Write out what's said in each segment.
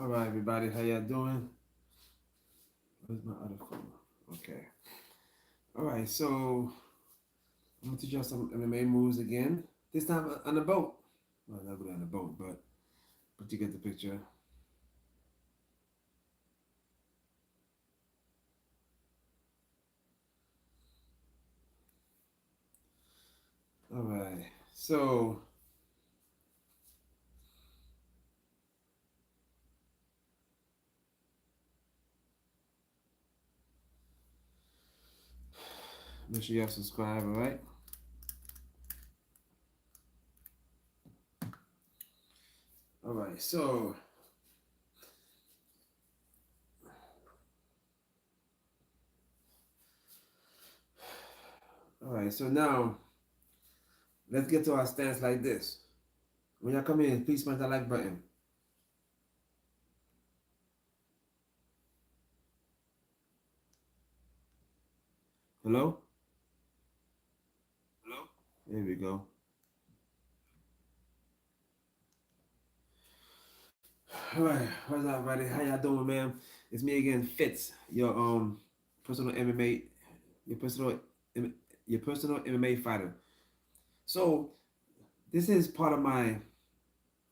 All right, everybody, how y'all doing? Where's my other phone? Okay. All right, so I'm gonna teach y'all some MMA moves again. This time on a boat. Well, not really on a boat, but you get the picture. All right. So make sure y'all subscribe. All right. All right. So all right. So now let's get to our stance like this. When y'all come in, please smash that like button. Hello. Hello. There we go. All right, what's up, everybody? How y'all doing, man? It's me again, Fitz, your personal MMA, your personal your personal MMA fighter. So this is part of my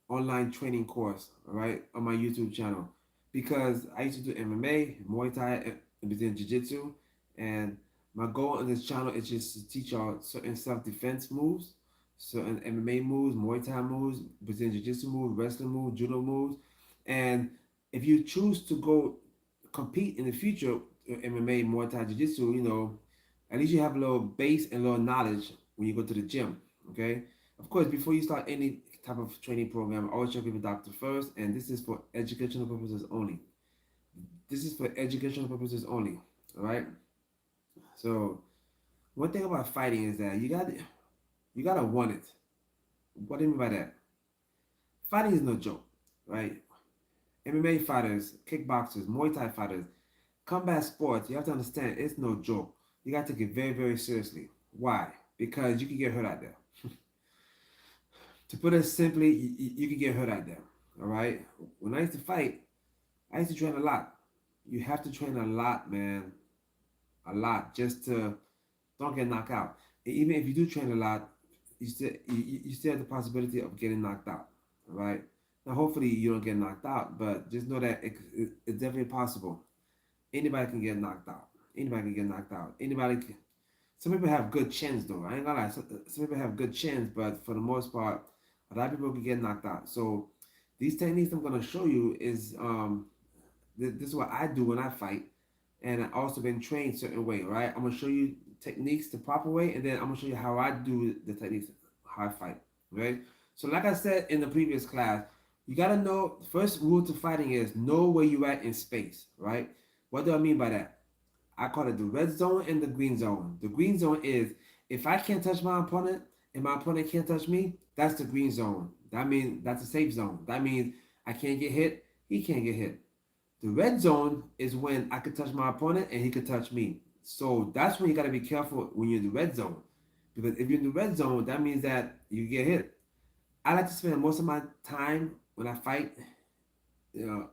online training course, all right, on my YouTube channel, because I used to do MMA, Muay Thai, and Brazilian Jiu Jitsu, and my goal on this channel is just to teach y'all certain self defense moves, certain MMA moves, Muay Thai moves, Brazilian Jiu Jitsu moves, wrestling moves, judo moves, and if you choose to go compete in the future, MMA, Muay Thai, Jiu Jitsu, at least you have a little base and a little knowledge when you go to the gym. Okay. Of course, before you start any type of training program, always check with the doctor first, and this is for educational purposes only. This is for educational purposes only. All right. So one thing about fighting is that you gotta want it. What do you mean by that? Fighting is no joke, right? MMA fighters, kickboxers, Muay Thai fighters, combat sports. You have to understand it's no joke. You gotta take it very, very seriously. Why? Because you can get hurt out there. To put it simply, you can get hurt out there. All right. When I used to fight, I used to train a lot. You have to train a lot, man, a lot, just to don't get knocked out. Even if you do train a lot, you still have the possibility of getting knocked out. All right. Now, hopefully, you don't get knocked out, but just know that it's definitely possible. Anybody can get knocked out. Anybody can get knocked out. Anybody can. Some people have good chins, though. I ain't gonna lie. Some people have good chins, but for the most part, a lot of people can get knocked out. So these techniques I'm gonna show you is this is what I do when I fight, and I also been trained certain way. Right? I'm gonna show you techniques the proper way, and then I'm gonna show you how I do the techniques, how I fight. Right? So like I said in the previous class, you gotta know first rule to fighting is know where you at in space. Right? What do I mean by that? I call it the red zone and the green zone. The green zone is if I can't touch my opponent and my opponent can't touch me, that's the green zone. That means that's a safe zone. That means I can't get hit, he can't get hit. The red zone is when I could touch my opponent and he could touch me. So that's when you gotta be careful when you're in the red zone. Because if you're in the red zone, that means that you get hit. I like to spend most of my time when I fight, you know,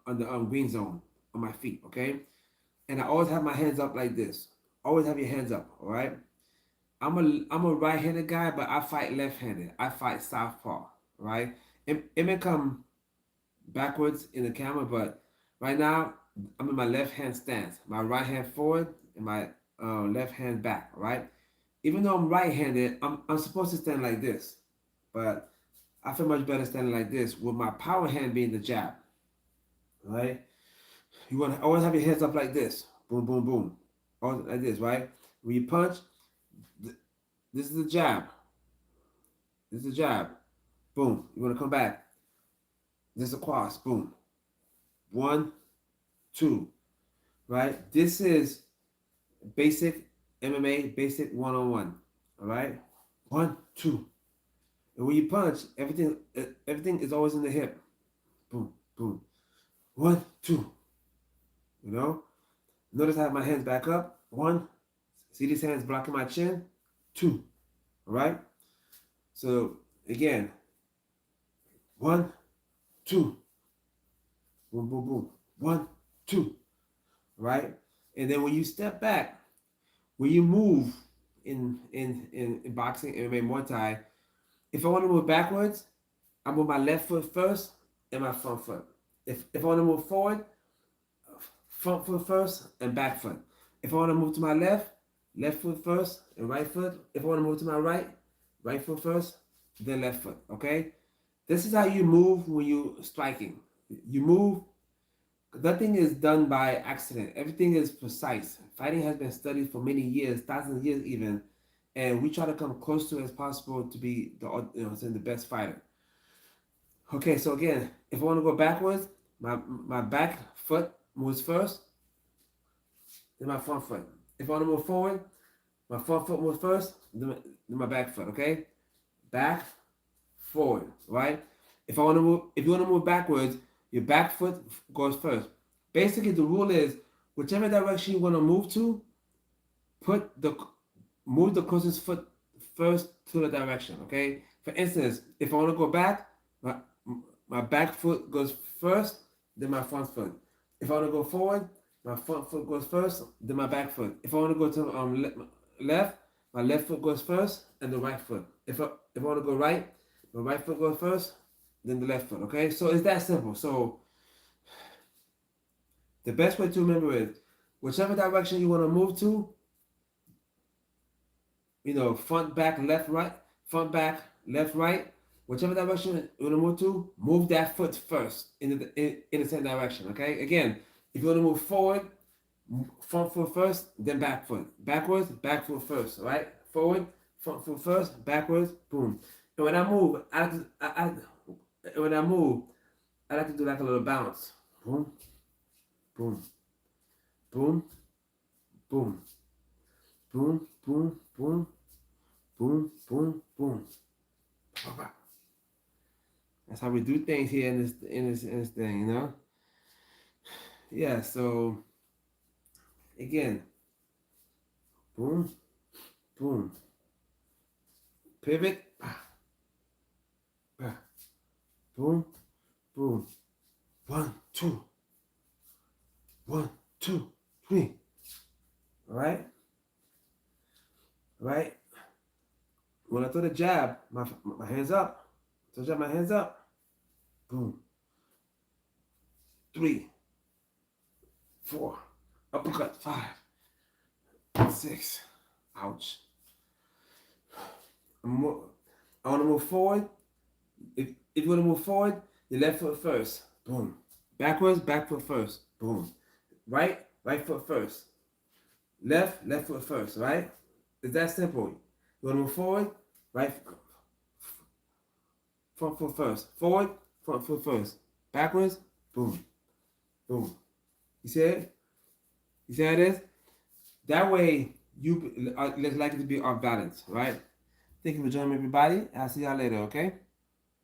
on the green zone on my feet. Okay, and I always have my hands up like this. Always have your hands up, all right? I'm a right-handed guy, but I fight left-handed. I fight southpaw, right? It may come backwards in the camera, but right now I'm in my left hand stance. My right hand forward and my left hand back, right? Even though I'm right-handed, I'm supposed to stand like this, but I feel much better standing like this with my power hand being the jab, right? You want to always have your hands up like this. Boom, boom, boom. Always like this, right? When you punch, this is the jab. This is the jab. Boom. You want to come back. This is a cross. Boom. One, two. Right? This is basic MMA, basic one-on-one. All right? One, two. And when you punch, everything is always in the hip. Boom, boom. One, two. You know? Notice I have my hands back up. One. See these hands blocking my chin? Two. All right? So again, one, two. boom, boom, boom. 1, 2, right? And then when you step back, when you move in boxing, MMA, Muay Thai, if I want to move backwards, I move my left foot first and my front foot. If I want to move forward, front foot first and back foot. If I want to move to my left, left foot first and right foot. If I want to move to my right, right foot first, then left foot. Okay? This is how you move when you striking. You move. Nothing is done by accident. Everything is precise. Fighting has been studied for many years, thousands of years even, and we try to come close to it as possible to be the best fighter. Okay, so again, if I want to go backwards, my back foot moves first, then my front foot. If I want to move forward, my front foot moves first, then my back foot. Okay, back, forward, right? If you want to move backwards, your back foot goes first. Basically, the rule is whichever direction you want to move to, move the closest foot first to the direction. Okay. For instance, if I want to go back, my back foot goes first, then my front foot. If I want to go forward, my front foot goes first, then my back foot. If I want to go to left, my left foot goes first, and the right foot. If I want to go right, my right foot goes first, then the left foot. Okay, so it's that simple. So the best way to remember is whichever direction you want to move to, front, back, left, right, front, back, left, right, whichever direction you want to move to, move that foot first in the same direction. Okay, again, if you want to move forward, front foot first, then back foot. Backwards, back foot first. All right, forward, front foot first, backwards, boom. And when I move, I like to do like a little bounce. Boom, boom, boom, boom, boom, boom, boom, boom, boom, boom. That's how we do things here in this thing. Yeah. So again, boom, boom, pivot, boom, boom. 1, 2, 1, 2, 3. All right. Right. When I throw the jab, my hands up. So jab my hands up. Boom. 3, 4. Uppercut. 5, 6. Ouch. I want to move forward. If you want to move forward, your left foot first. Boom. Backwards, back foot first. Boom. Right foot first. Left foot first. Right? It's that simple. You want to move forward, front foot first. Forward, front foot first. Backwards, boom. Boom. You see it? You see how it is? That way, you are likely to be off balance, right? Thank you for joining me, everybody. I'll see y'all later, okay?